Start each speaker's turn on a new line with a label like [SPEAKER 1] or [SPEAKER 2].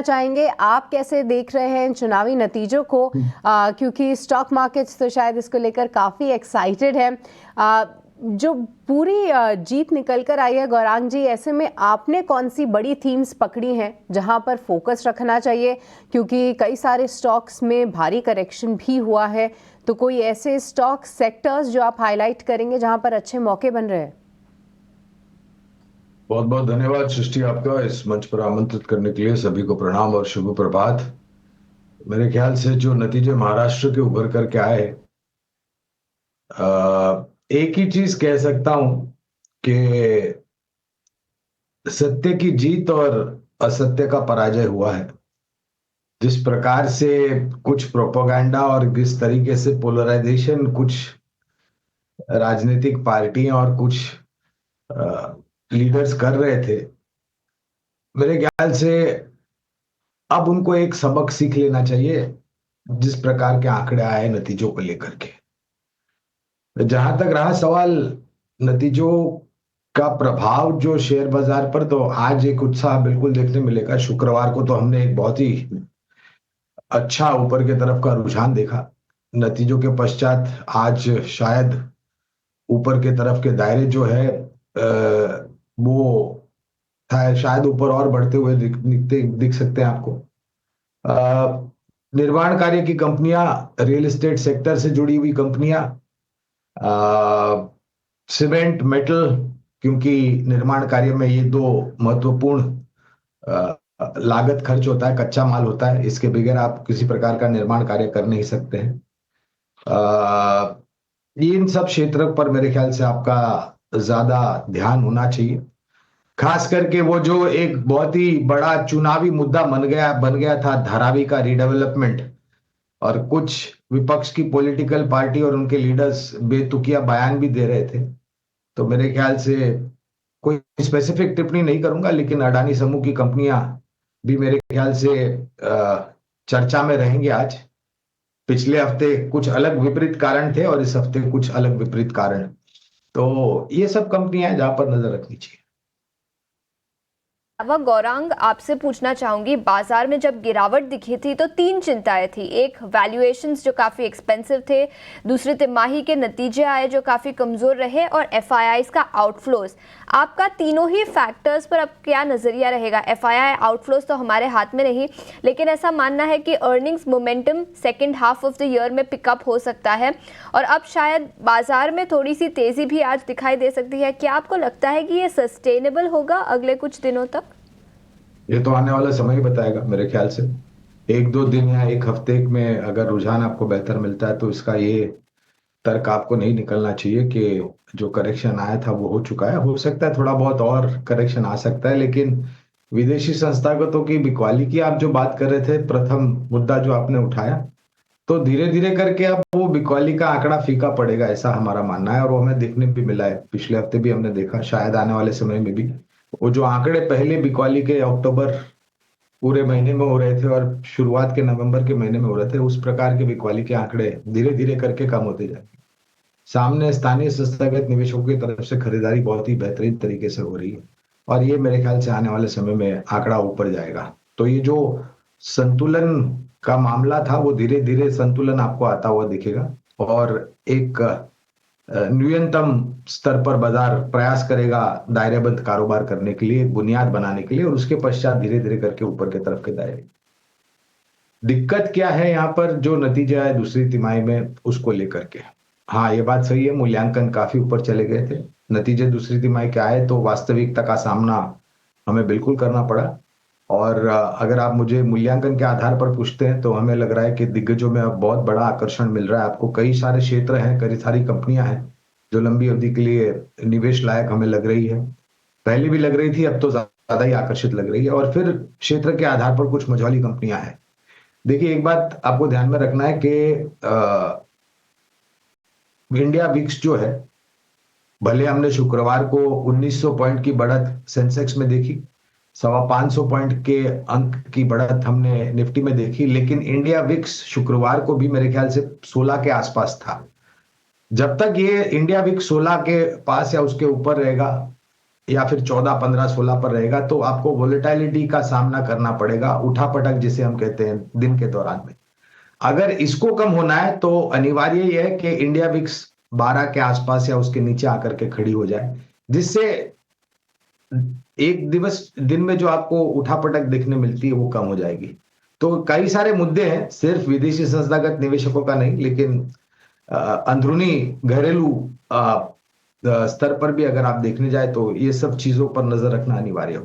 [SPEAKER 1] चाहेंगे आप कैसे देख रहे हैं चुनावी नतीजों को, क्योंकि स्टॉक मार्केट्स तो शायद इसको लेकर काफ़ी एक्साइटेड है। जो पूरी जीत निकल कर आई है गौरांग जी, ऐसे में आपने कौन सी बड़ी थीम्स पकड़ी हैं जहां पर फोकस रखना चाहिए, क्योंकि कई सारे स्टॉक्स में भारी करेक्शन भी हुआ है, तो कोई ऐसे स्टॉक सेक्टर्स जो आप हाईलाइट करेंगे जहां पर अच्छे मौके बन रहे हैं?
[SPEAKER 2] बहुत बहुत धन्यवाद सृष्टि, आपका इस मंच पर आमंत्रित करने के लिए। सभी को प्रणाम और शुभ प्रभात। मेरे ख्याल से जो नतीजे महाराष्ट्र के उभर कर के आए, एक ही चीज कह सकता हूं कि सत्य की जीत और असत्य का पराजय हुआ है। जिस प्रकार से कुछ प्रोपोगंडा और जिस तरीके से पोलराइजेशन कुछ राजनीतिक पार्टियां और कुछ लीडर्स कर रहे थे, मेरे ख्याल से अब उनको एक सबक सीख लेना चाहिए। जिस प्रकार के आंकड़े आए नतीजों को लेकर के, जहां तक रहा सवाल नतीजों का प्रभाव जो शेयर बाजार पर, तो आज एक उत्साह बिल्कुल देखने मिलेगा। शुक्रवार को तो हमने एक बहुत ही अच्छा ऊपर की तरफ का रुझान देखा। नतीजों के पश्चात आज शायद ऊपर के तरफ के दायरे जो है वो शायद ऊपर और बढ़ते हुए दिख सकते हैं आपको। निर्माण कार्य की कंपनियां, रियल एस्टेट सेक्टर से जुड़ी हुई कंपनियां, सीमेंट, मेटल, क्योंकि निर्माण कार्य में ये दो महत्वपूर्ण लागत खर्च होता है, कच्चा माल होता है, इसके बगैर आप किसी प्रकार का निर्माण कार्य कर नहीं सकते हैं। इन सब क्षेत्रों पर मेरे ख्याल से आपका ज्यादा ध्यान होना चाहिए। खास करके वो जो एक बहुत ही बड़ा चुनावी मुद्दा बन गया था, धारावी का रीडेवलपमेंट, और कुछ विपक्ष की पॉलिटिकल पार्टी और उनके लीडर्स बेतुकिया बयान भी दे रहे थे। तो मेरे ख्याल से कोई स्पेसिफिक टिप्पणी नहीं करूंगा, लेकिन अडानी समूह की कंपनियां भी मेरे ख्याल से चर्चा में रहेंगे आज। पिछले हफ्ते कुछ अलग विपरीत कारण थे और इस हफ्ते कुछ अलग विपरीत कारण। तो ये सब कंपनियां हैं जहां पर नजर रखनी चाहिए।
[SPEAKER 3] अलावा गौरांग, आपसे पूछना चाहूंगी, बाजार में जब गिरावट दिखी थी तो तीन चिंताएं थी। एक, वैल्यूएशंस जो काफ़ी एक्सपेंसिव थे, दूसरे तिमाही के नतीजे आए जो काफ़ी कमज़ोर रहे, और एफआईआईज का आउटफ्लोज। आपका तीनों ही फैक्टर्स पर अब क्या नज़रिया रहेगा? एफआईआई आउटफ्लोज तो हमारे हाथ में नहीं, लेकिन ऐसा मानना है कि earnings momentum second half of the year में पिकअप हो सकता है और अब शायद बाजार में थोड़ी सी तेज़ी भी आज दिखाई दे सकती है। क्या आपको लगता है कि ये सस्टेनेबल होगा अगले कुछ दिनों तक?
[SPEAKER 2] ये तो आने वाला समय ही बताएगा मेरे ख्याल से। एक दो दिन या एक हफ्ते में अगर रुझान आपको बेहतर मिलता है तो इसका ये तर्क आपको नहीं निकलना चाहिए कि जो करेक्शन आया था वो हो चुका है। हो सकता है थोड़ा बहुत और करेक्शन आ सकता है, लेकिन विदेशी संस्थागतों की बिकवाली की आप जो बात कर रहे थे, प्रथम मुद्दा जो आपने उठाया, तो धीरे धीरे करके अब वो बिकवाली का आंकड़ा फीका पड़ेगा, ऐसा हमारा मानना है। और वो हमें देखने भी मिला है, पिछले हफ्ते भी हमने देखा, शायद आने वाले समय में भी। वो जो आंकड़े पहले बिकवाली के अक्टूबर पूरे महीने में हो रहे थे और शुरुआत के नवंबर के महीने में हो रहे थे, उस प्रकार के बिकवाली के आंकड़े धीरे धीरे करके कम होते जाएंगे। सामने स्थानीय संस्थागत निवेशकों की तरफ से खरीदारी बहुत ही बेहतरीन तरीके से हो रही है और ये मेरे ख्याल से आने वाले समय में आंकड़ा ऊपर जाएगा। तो ये जो संतुलन का मामला था वो धीरे धीरे संतुलन आपको आता हुआ दिखेगा और एक न्यूनतम स्तर पर बाजार प्रयास करेगा दायरेबंद कारोबार करने के लिए, बुनियाद बनाने के लिए, और उसके पश्चात धीरे धीरे करके ऊपर की तरफ के दायरे। दिक्कत क्या है यहाँ पर, जो नतीजा है दूसरी तिमाही में उसको लेकर के। हाँ, ये बात सही है, मूल्यांकन काफी ऊपर चले गए थे। नतीजे दूसरी तिमाही के आए तो वास्तविकता का सामना हमें बिल्कुल करना पड़ा। और अगर आप मुझे मूल्यांकन के आधार पर पूछते हैं तो हमें लग रहा है कि दिग्गजों में अब बहुत बड़ा आकर्षण मिल रहा है आपको। कई सारे क्षेत्र हैं, कई सारी कंपनियां हैं जो लंबी अवधि के लिए निवेश लायक हमें लग रही है। पहले भी लग रही थी, अब तो ज्यादा ही आकर्षित लग रही है। और फिर क्षेत्र के आधार पर कुछ मझौली कंपनियां हैं। देखिए, एक बात आपको ध्यान में रखना है कि इंडिया विक्स जो है, भले हमने शुक्रवार को 1900 पॉइंट की बढ़त सेंसेक्स में देखी, 550 पॉइंट के अंक की बढ़त हमने निफ्टी में देखी, लेकिन इंडिया विक्स शुक्रवार को भी मेरे ख्याल से 16 के आसपास था। जब तक ये इंडिया विक्स 16 के पास या उसके ऊपर रहेगा या फिर 14, 15, 16 पर रहेगा तो आपको वोलेटिलिटी का सामना करना पड़ेगा, उठापटक जिसे हम कहते हैं दिन के दौरान में। अगर इसको कम होना है तो अनिवार्य ये है कि इंडिया विक्स 12 के आसपास या उसके नीचे आकर के खड़ी हो जाए, जिससे एक दिन में जो आपको उठापटक देखने मिलती है वो कम हो जाएगी। तो कई सारे मुद्दे हैं, सिर्फ विदेशी संस्थागत निवेशकों का नहीं, लेकिन अंदरूनी घरेलू स्तर पर भी अगर आप देखने जाए तो ये सब चीजों पर नजर रखना अनिवार्य हो।